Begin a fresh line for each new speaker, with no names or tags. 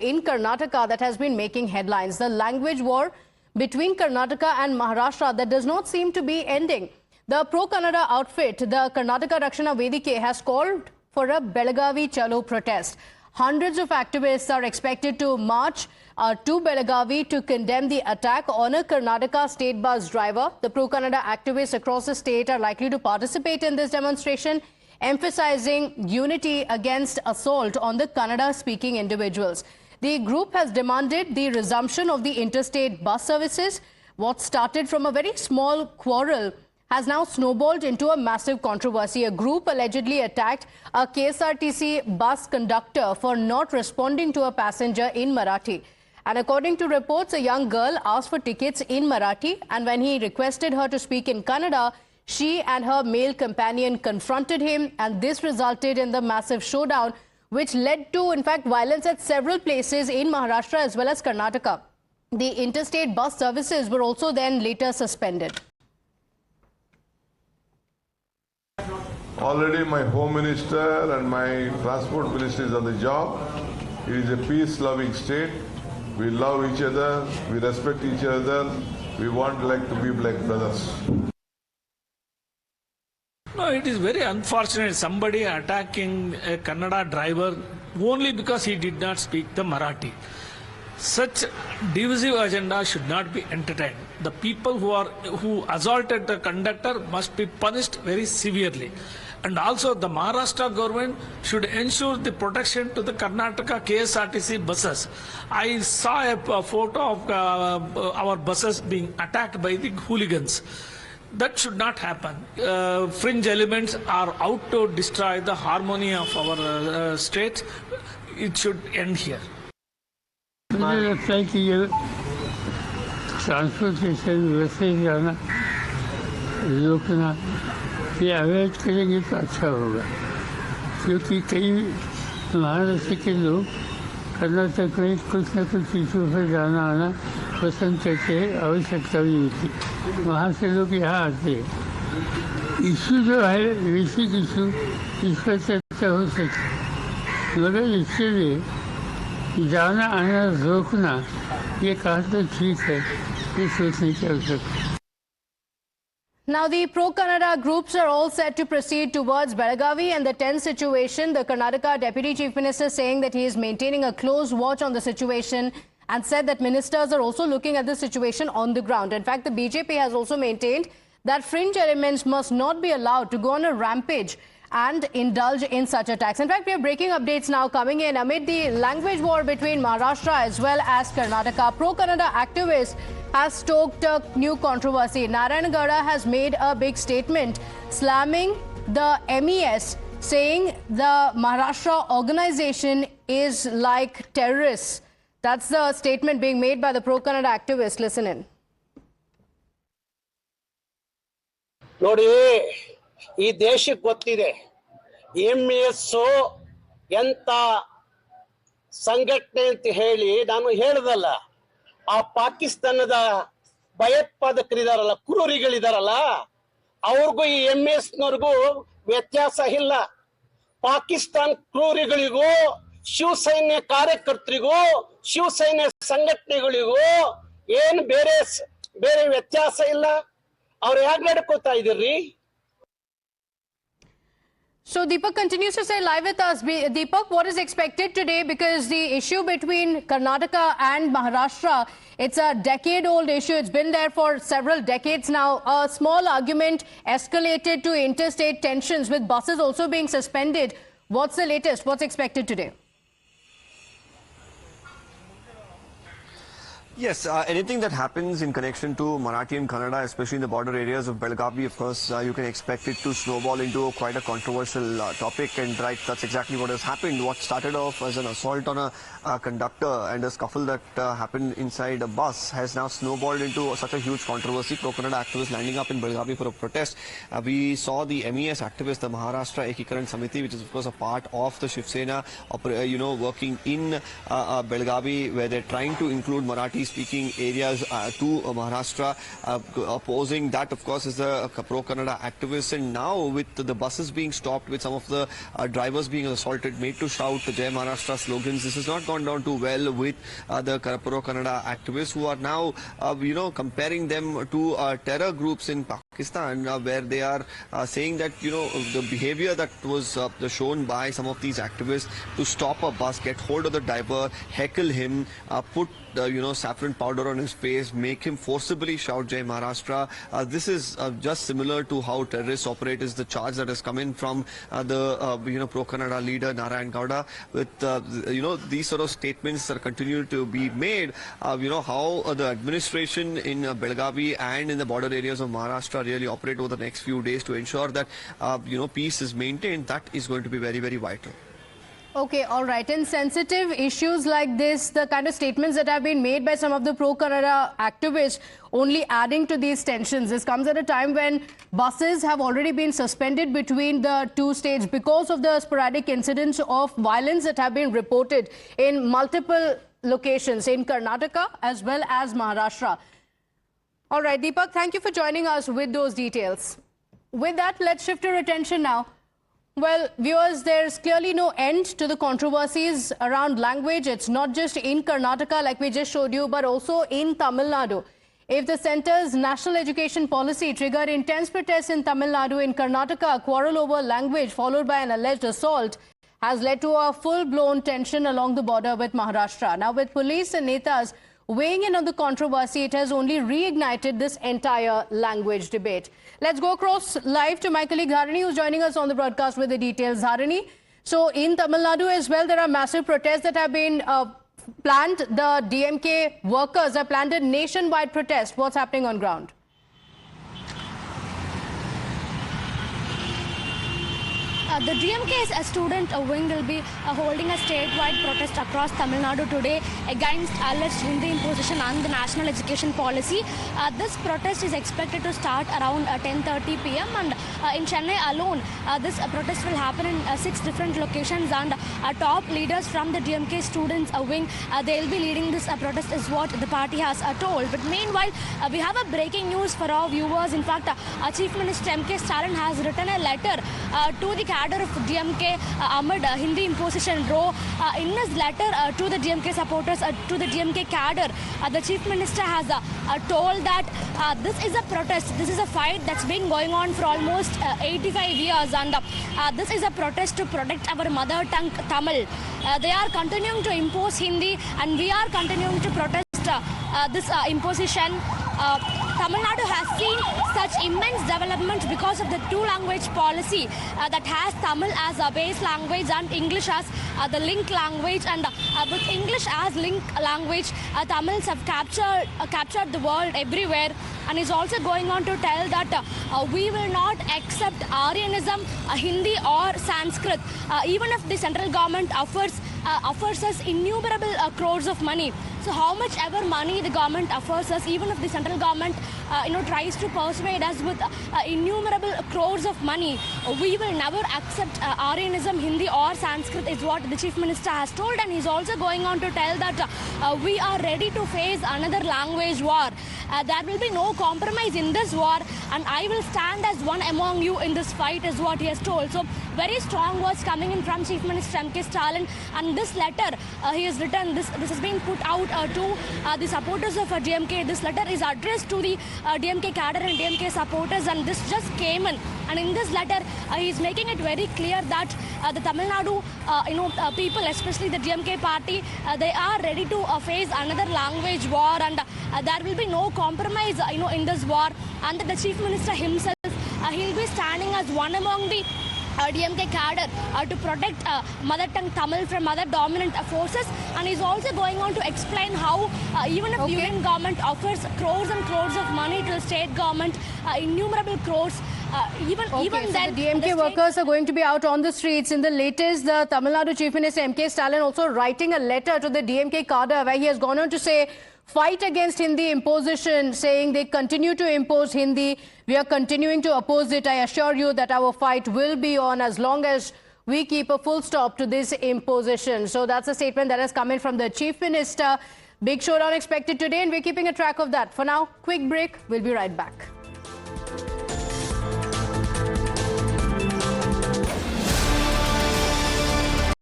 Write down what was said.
in Karnataka that has been making headlines. The language war between Karnataka and Maharashtra that does not seem to be ending. The pro-Kannada outfit, the Karnataka Rakshana Vedike, has called for a Belagavi Chalo protest. Hundreds of activists are expected to march to Belagavi to condemn the attack on a Karnataka state bus driver. The pro-Kannada activists across the state are likely to participate in this demonstration, emphasizing unity against assault on the Kannada-speaking individuals. The group has demanded the resumption of the interstate bus services. What started from a very small quarrel has now snowballed into a massive controversy. A group allegedly attacked a KSRTC bus conductor for not responding to a passenger in Marathi. And according to reports, a young girl asked for tickets in Marathi, and when he requested her to speak in Kannada, she and her male companion confronted him, and this resulted in the massive showdown, which led to, in fact, violence at several places in Maharashtra as well as Karnataka. The interstate bus services were also then later suspended.
Already my Home Minister and my Transport Minister is on the job. It is a peace-loving state. We love each other. We respect each other. We want to be like brothers.
No, it is very unfortunate somebody attacking a Kannada driver only because he did not speak the Marathi. Such divisive agenda should not be entertained. The people who assaulted the conductor must be punished very severely. And also the Maharashtra government should ensure the protection to the Karnataka KSRTC buses. I saw a photo of our buses being attacked by the hooligans. That should not happen. Fringe elements are out to destroy the harmony of our state. It should end here.
मुझे लगता है कि ये transportation वैसे ही जाना रोकना ये avoid करेंगे तो अच्छा होगा, क्योंकि कई महाराष्ट्र के लोग कर्नाटक में कुछ न कुछ इशू पर जाना आना पसंद करते हैं, आवश्यकता भी होती वहाँ से लोग यहाँ आते हैं। इशू जो है बेसिक इशू इस पर चर्चा हो सकती, मगर इसके लिए जाना आना रोकना ये कहा तो ठीक है, ये सोचने की आवश्यकता।
Now, the pro-Kannada groups are all set to proceed towards Belagavi and the tense situation. The Karnataka Deputy Chief Minister saying that he is maintaining a close watch on the situation and said that ministers are also looking at the situation on the ground. In fact, the BJP has also maintained that fringe elements must not be allowed to go on a rampage and indulge in such attacks. In fact, we have breaking updates now coming in amid the language war between Maharashtra as well as Karnataka. Pro-Kannada activists has stoked a new controversy. Narayanagowda has made a big statement slamming the MES, saying the Maharashtra organization is like terrorists. That's the statement being made by the pro-Kannada activists. Listen in.
ನೋಡಿ ಈ ದೇಶಕ್ಕೆ ಗೊತ್ತಿದೆ MES ಎಂತ ಸಂಘಟನೆ ಅಂತ ಹೇಳಿ ನಾನು ಹೇಳದಲ್ಲ ಆ ಪಾಕಿಸ್ತಾನದ ಭಯೋತ್ಪಾದಕರಿದಾರಲ್ಲ ಕ್ರೂರಿಗಳಿದಾರಲ್ಲ ಅವ್ರಿಗೂ ಈ MES ನವರಿಗೂ ವ್ಯತ್ಯಾಸ ಇಲ್ಲ ಪಾಕಿಸ್ತಾನ ಕ್ರೂರಿಗಳಿಗೂ ಶಿವಸೈನ್ಯ ಕಾರ್ಯಕರ್ತರಿಗೂ ಶಿವಸೈನ್ಯ ಸಂಘಟನೆಗಳಿಗೂ ಏನು ಬೇರೆ ವ್ಯತ್ಯಾಸ ಇಲ್ಲ ಅವರು ಯಾಕೆ ನಡ್ಕೋತಾ ಇದ್ದೀರಿ
So Deepak continues to say live with us. Deepak, what is expected today? Because the issue between Karnataka and Maharashtra, it's a decade-old issue. It's been there for several decades now. A small argument escalated to interstate tensions with buses also being suspended. What's the latest? What's expected today?
Yes, anything that happens in connection to Marathi and Kannada, especially in the border areas of Belagavi, of course, you can expect it to snowball into quite a controversial topic. And right, that's exactly what has happened. What started off as an assault on a conductor and a scuffle that happened inside a bus has now snowballed into such a huge controversy. Pro-Kannada activists lining up in Belagavi for a protest. We saw the MES activists, the Maharashtra Ekikaran Samiti, which is of course a part of the Shiv Sena, working in Belagavi, where they're trying to include Marathi speaking areas to Maharashtra. Opposing that, of course, is the pro-Kannada activists. And now with the buses being stopped, with some of the drivers being assaulted, made to shout Jai Maharashtra slogans, this has not gone down too well with the pro-Kannada activists, who are now, comparing them to terror groups in Pakistan, where they are saying that, the behavior that was shown by some of these activists to stop a bus, get hold of the driver, heckle him, put saffron powder on his face, make him forcibly shout Jai Maharashtra. This is just similar to how terrorists operate, is the charge that has come in from the pro-Kannada leader Narayan Gowda. With these sort of statements that continue to be made, how the administration in Belgavi and in the border areas of Maharashtra really operate over the next few days to ensure that peace is maintained. That is going to be very, very vital.
Okay, all right. In sensitive issues like this, the kind of statements that have been made by some of the pro-Kannada activists only adding to these tensions. This comes at a time when buses have already been suspended between the two states because of the sporadic incidents of violence that have been reported in multiple locations in Karnataka as well as Maharashtra. All right, Deepak, thank you for joining us with those details. With that, let's shift our attention now. Well, viewers, there's clearly no end to the controversies around language. It's not just in Karnataka, like we just showed you, but also in Tamil Nadu. If the centre's national education policy triggered intense protests in Tamil Nadu, in Karnataka, a quarrel over language followed by an alleged assault has led to a full-blown tension along the border with Maharashtra. Now, with police and netas weighing in on the controversy, it has only reignited this entire language debate. Let's go across live to my colleague Dharani, who's joining us on the broadcast with the details. Dharani, so in Tamil Nadu as well, there are massive protests that have been planned. The DMK workers have planned a nationwide protest. What's happening on ground?
The DMK's student wing will be holding a statewide protest across Tamil Nadu today against alleged Hindi imposition and the national education policy. This protest is expected to start around 10:30 p.m. and in Chennai alone, this protest will happen in 6 different locations, and top leaders from the DMK students wing, they'll be leading this protest is what the party has told. But meanwhile, we have a breaking news for our viewers. In fact, Chief Minister M.K. Stalin has written a letter to the cadre of DMK amid Hindi imposition row. In his letter to the DMK supporters, to the DMK cadre, the Chief Minister has told that this is a protest, this is a fight that's been going on for almost 85 years, and this is a protest to protect our mother tongue Tamil. They are continuing to impose Hindi, and we are continuing to protest this imposition. Tamil Nadu has seen such immense development because of the two-language policy that has Tamil as a base language and English as the link language. And with English as link language, Tamils have captured the world everywhere. And is also going on to tell that we will not accept Aryanism, Hindi or Sanskrit, even if the central government offers us innumerable crores of money. So how much ever money the government offers us, even if the central government tries to persuade us with innumerable crores of money, we will never accept Aryanism, Hindi or Sanskrit, is what the Chief Minister has told. And he's also going on to tell that we are ready to face another language war. There will be no compromise in this war, and I will stand as one among you in this fight, is what he has told. So very strong words coming in from Chief Minister M.K. Stalin. And this letter he has written, this has been put out to the supporters of DMK. This letter is addressed to the DMK cadre and DMK supporters, and this just came in. And in this letter, he is making it very clear that the Tamil Nadu people, especially the DMK party, they are ready to face another language war, and there will be no compromise in this war. And the Chief Minister himself, he'll be standing as one among the DMK cadre to protect mother tongue Tamil from other dominant forces. And he's also going on to explain how even if the union government offers crores and crores of money to the state government, innumerable crores, even then...
The DMK workers are going to be out on the streets. In the latest, the Tamil Nadu Chief Minister M.K. Stalin also writing a letter to the DMK cadre where he has gone on to say, fight against Hindi imposition, saying they continue to impose Hindi. We are continuing to oppose it. I assure you that our fight will be on as long as we keep a full stop to this imposition. So that's a statement that has come in from the Chief Minister. Big showdown expected today, and we're keeping a track of that. For now, quick break. We'll be right back.